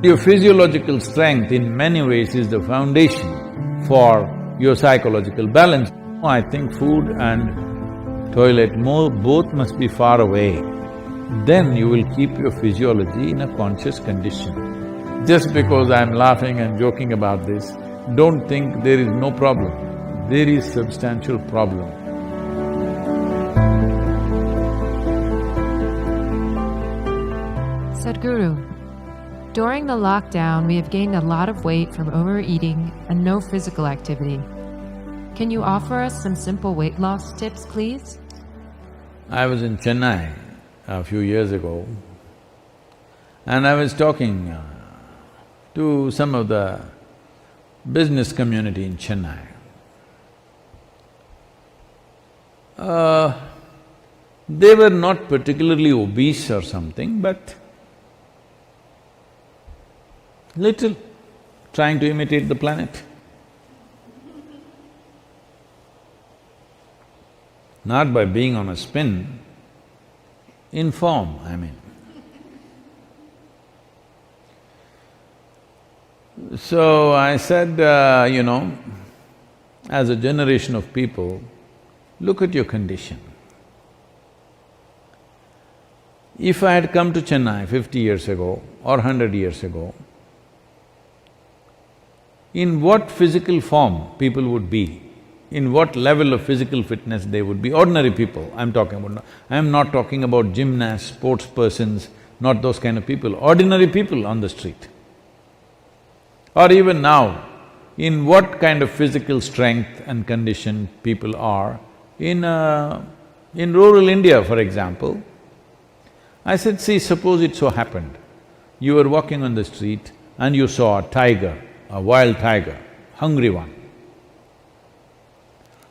Your physiological strength in many ways is the foundation for your psychological balance. I think food and toilet both must be far away. Then you will keep your physiology in a conscious condition. Just because I'm laughing and joking about this, don't think there is no problem. There is substantial problem. Sadhguru, during the lockdown, we have gained a lot of weight from overeating and no physical activity. Can you offer us some simple weight loss tips, please? I was in Chennai a few years ago and I was talking to some of the business community in Chennai. They were not particularly obese or something, but little, trying to imitate the planet. Not by being on a spin, in form, I mean. So I said, as a generation of people, look at your condition. If I had come to Chennai 50 years ago or 100 years ago, in what physical form people would be, in what level of physical fitness they would be, ordinary people I'm talking about. I'm not talking about gymnasts, sports persons, not those kind of people, ordinary people on the street. Or even now, in what kind of physical strength and condition people are in rural India, for example. I said, see, suppose it so happened, you were walking on the street and you saw a tiger, a wild tiger, hungry one.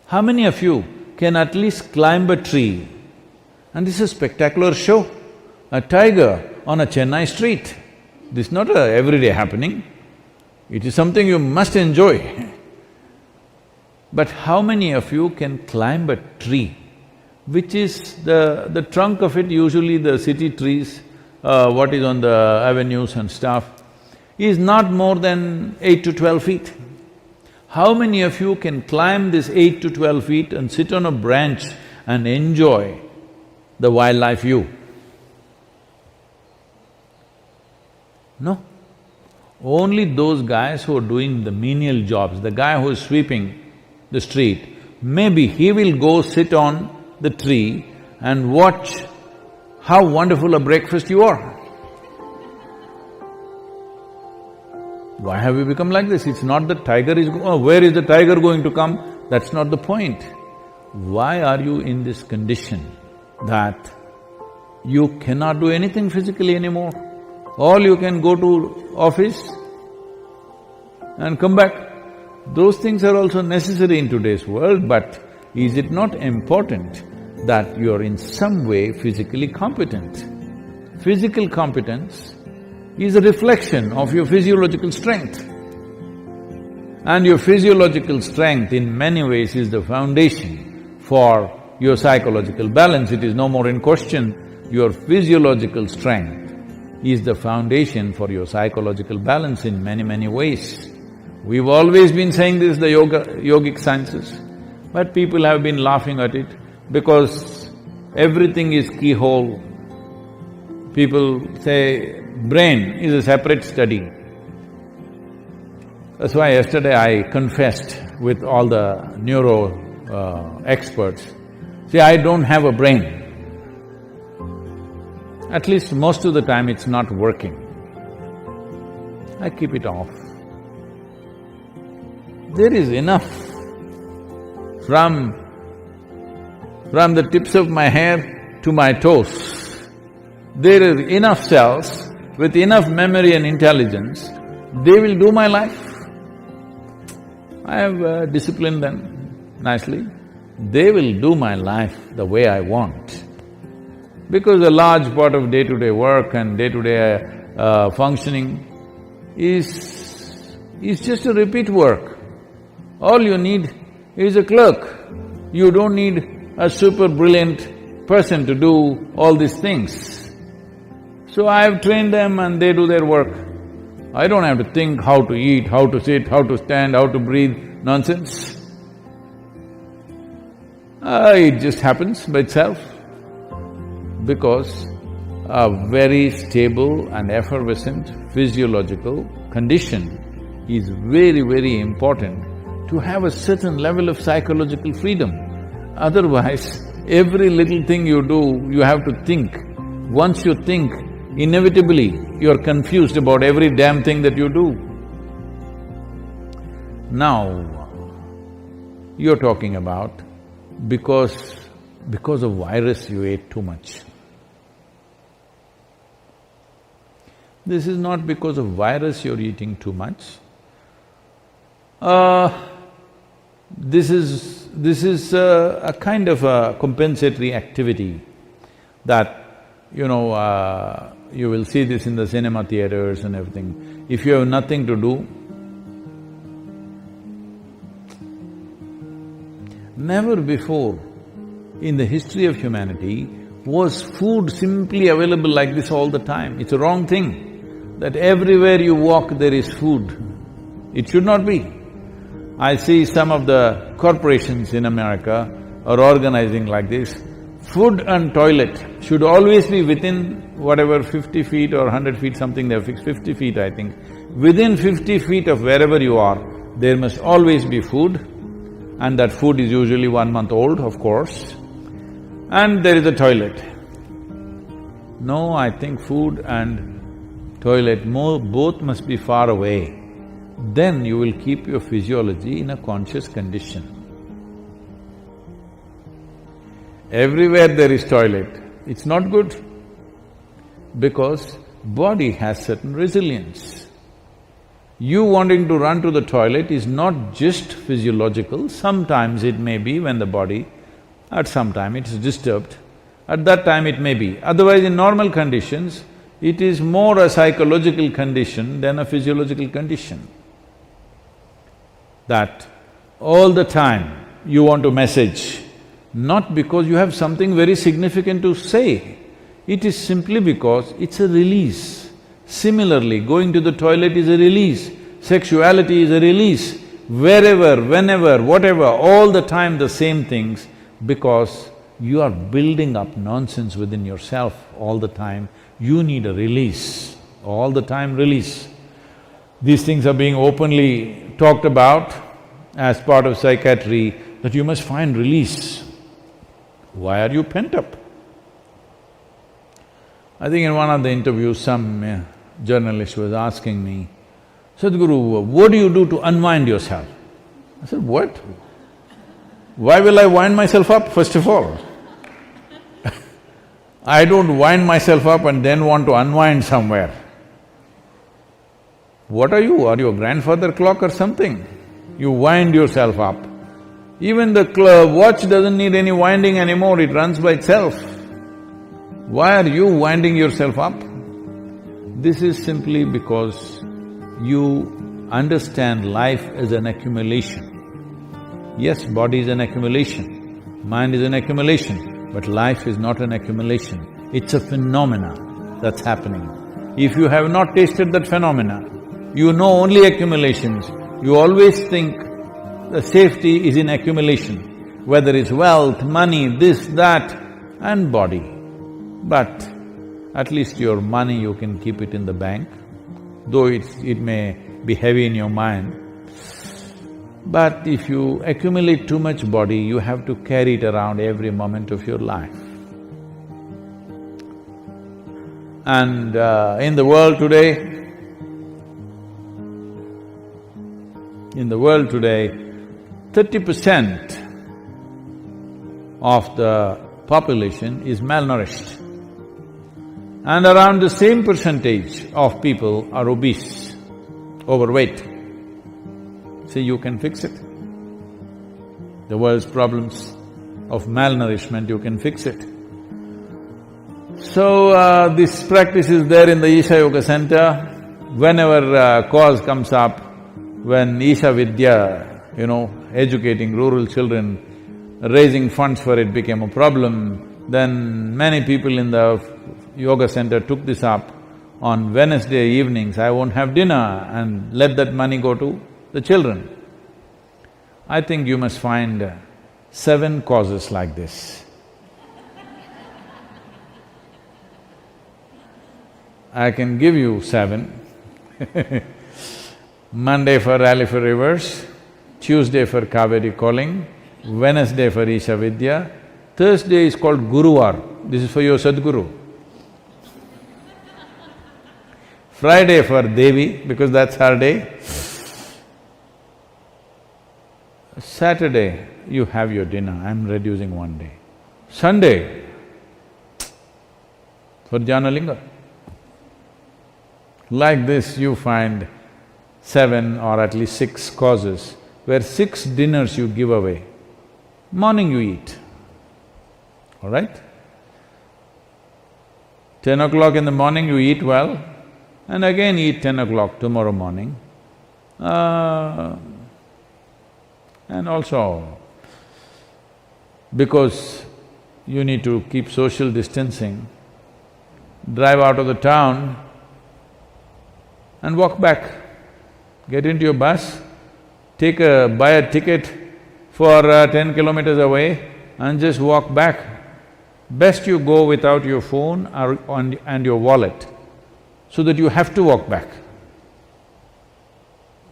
How many of you can at least climb a tree? And this is a spectacular show, a tiger on a Chennai street. This is not a everyday happening, it is something you must enjoy. But how many of you can climb a tree, which is the trunk of it, usually the city trees, what is on the avenues and stuff, is not more than 8 to 12 feet. How many of you can climb this 8 to 12 feet and sit on a branch and enjoy the wildlife view? No. Only those guys who are doing the menial jobs, the guy who is sweeping the street, maybe he will go sit on the tree and watch how wonderful a breakfast you are. Why have we become like this? It's not that tiger is… where is the tiger going to come? That's not the point. Why are you in this condition that you cannot do anything physically anymore? All you can go to office and come back. Those things are also necessary in today's world, but is it not important that you are in some way physically competent? Physical competence is a reflection of your physiological strength. And your physiological strength in many ways is the foundation for your psychological balance. It is no more in question. Your physiological strength is the foundation for your psychological balance in many, many ways. We've always been saying this, the yogic sciences, but people have been laughing at it because everything is keyhole. People say brain is a separate study. That's why yesterday I confessed with all the neuro experts, see, I don't have a brain. At least most of the time it's not working. I keep it off. There is enough from the tips of my hair to my toes. There is enough cells with enough memory and intelligence, they will do my life. I have disciplined them nicely. They will do my life the way I want. Because a large part of day-to-day work and day-to-day functioning is just a repeat work. All you need is a clerk. You don't need a super brilliant person to do all these things. So I have trained them and they do their work. I don't have to think how to eat, how to sit, how to stand, how to breathe, nonsense. It just happens by itself because a very stable and effervescent physiological condition is very, very important to have a certain level of psychological freedom. Otherwise, every little thing you do, you have to think. Once you think, inevitably, you're confused about every damn thing that you do. Now, you're talking about because of virus you ate too much. This is not because of virus you're eating too much. This is a kind of a compensatory activity that, you will see this in the cinema theaters and everything. If you have nothing to do, never before in the history of humanity was food simply available like this all the time. It's a wrong thing that everywhere you walk there is food. It should not be. I see some of the corporations in America are organizing like this. Food and toilet should always be within whatever 50 feet or 100 feet, something they've fixed, 50 feet I think. Within 50 feet of wherever you are, there must always be food, and that food is usually 1 month old, of course, and there is a toilet. No, I think food and toilet both must be far away. Then you will keep your physiology in a conscious condition. Everywhere there is toilet, it's not good because body has certain resilience. You wanting to run to the toilet is not just physiological, sometimes it may be when the body, at some time it is disturbed, at that time it may be. Otherwise, in normal conditions, it is more a psychological condition than a physiological condition. That all the time you want to message, not because you have something very significant to say, it is simply because it's a release. Similarly, going to the toilet is a release, sexuality is a release, wherever, whenever, whatever, all the time the same things, because you are building up nonsense within yourself all the time. You need a release, all the time release. These things are being openly talked about as part of psychiatry, that you must find release. Why are you pent up? I think in one of the interviews, some journalist was asking me, Sadhguru, what do you do to unwind yourself? I said, what? Why will I wind myself up, first of all? I don't wind myself up and then want to unwind somewhere. What are you? Are you a grandfather clock or something? You wind yourself up. Even the watch doesn't need any winding anymore, it runs by itself. Why are you winding yourself up? This is simply because you understand life as an accumulation. Yes, body is an accumulation, mind is an accumulation, but life is not an accumulation. It's a phenomena that's happening. If you have not tasted that phenomena, you know only accumulations, you always think the safety is in accumulation, whether it's wealth, money, this, that, and body. But at least your money you can keep it in the bank, though it may be heavy in your mind. But if you accumulate too much body, you have to carry it around every moment of your life. And in the world today, 30% of the population is malnourished, and around the same percentage of people are obese, overweight. See, you can fix it. The world's problems of malnourishment, you can fix it. So, this practice is there in the Isha Yoga Center. Whenever cause comes up, when Isha Vidya, educating rural children, raising funds for it became a problem, then many people in the yoga center took this up. on Wednesday evenings I won't have dinner and let that money go to the children. I think you must find 7 causes like this. I can give you 7. Monday for Rally for Rivers, Tuesday for Kaveri Calling, Wednesday for Isha Vidya, Thursday is called Guruvar, this is for your Sadhguru. Friday for Devi, because that's her day. Saturday, you have your dinner, I'm reducing 1 day. Sunday, for Jnanalinga. Like this, you find 7 or at least 6 causes where 6 dinners you give away. Morning you eat, all right? 10 o'clock in the morning you eat well, and again eat 10 o'clock tomorrow morning. And also, because you need to keep social distancing, drive out of the town and walk back. Get into your bus, buy a ticket for 10 kilometers away and just walk back. Best you go without your phone and your wallet, so that you have to walk back.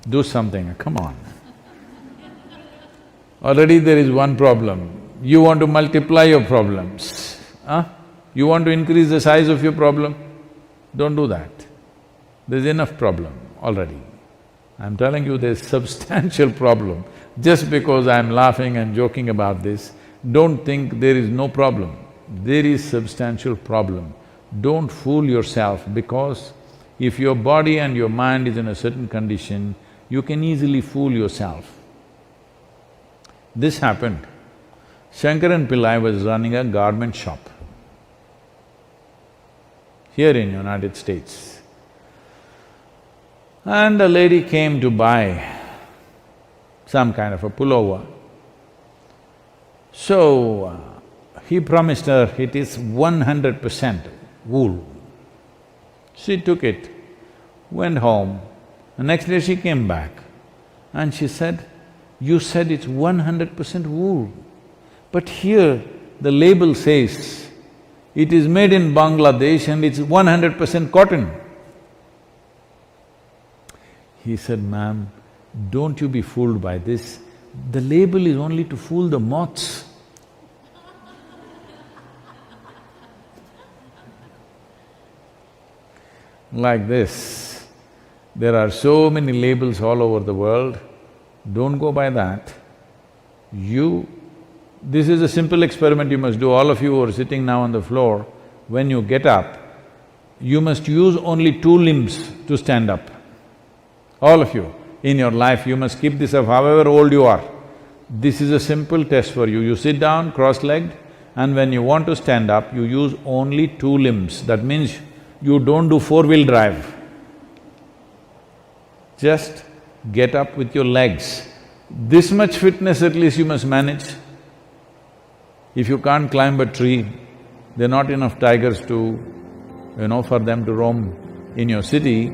Do something, come on. Already there is one problem, you want to multiply your problems, You want to increase the size of your problem? Don't do that. There's enough problem already. I'm telling you there's substantial problem. Just because I'm laughing and joking about this, don't think there is no problem. There is substantial problem. Don't fool yourself, because if your body and your mind is in a certain condition, you can easily fool yourself. This happened. Shankaran Pillai was running a garment shop here in United States. And a lady came to buy some kind of a pullover. So, he promised her it is 100% wool. She took it, went home. The next day she came back and she said, "You said it's 100% wool, but here the label says it is made in Bangladesh and it's 100% cotton." He said, "Ma'am, don't you be fooled by this. The label is only to fool the moths." Like this, there are so many labels all over the world, don't go by that. This is a simple experiment you must do, all of you who are sitting now on the floor, when you get up, you must use only 2 limbs to stand up. All of you, in your life you must keep this up however old you are. This is a simple test for you. You sit down cross-legged, and when you want to stand up, you use only 2 limbs. That means you don't do 4-wheel drive. Just get up with your legs. This much fitness at least you must manage. If you can't climb a tree, there are not enough tigers to, for them to roam in your city.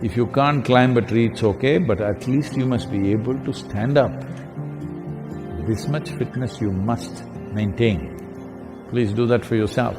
If you can't climb a tree, it's okay, but at least you must be able to stand up. This much fitness you must maintain. Please do that for yourself.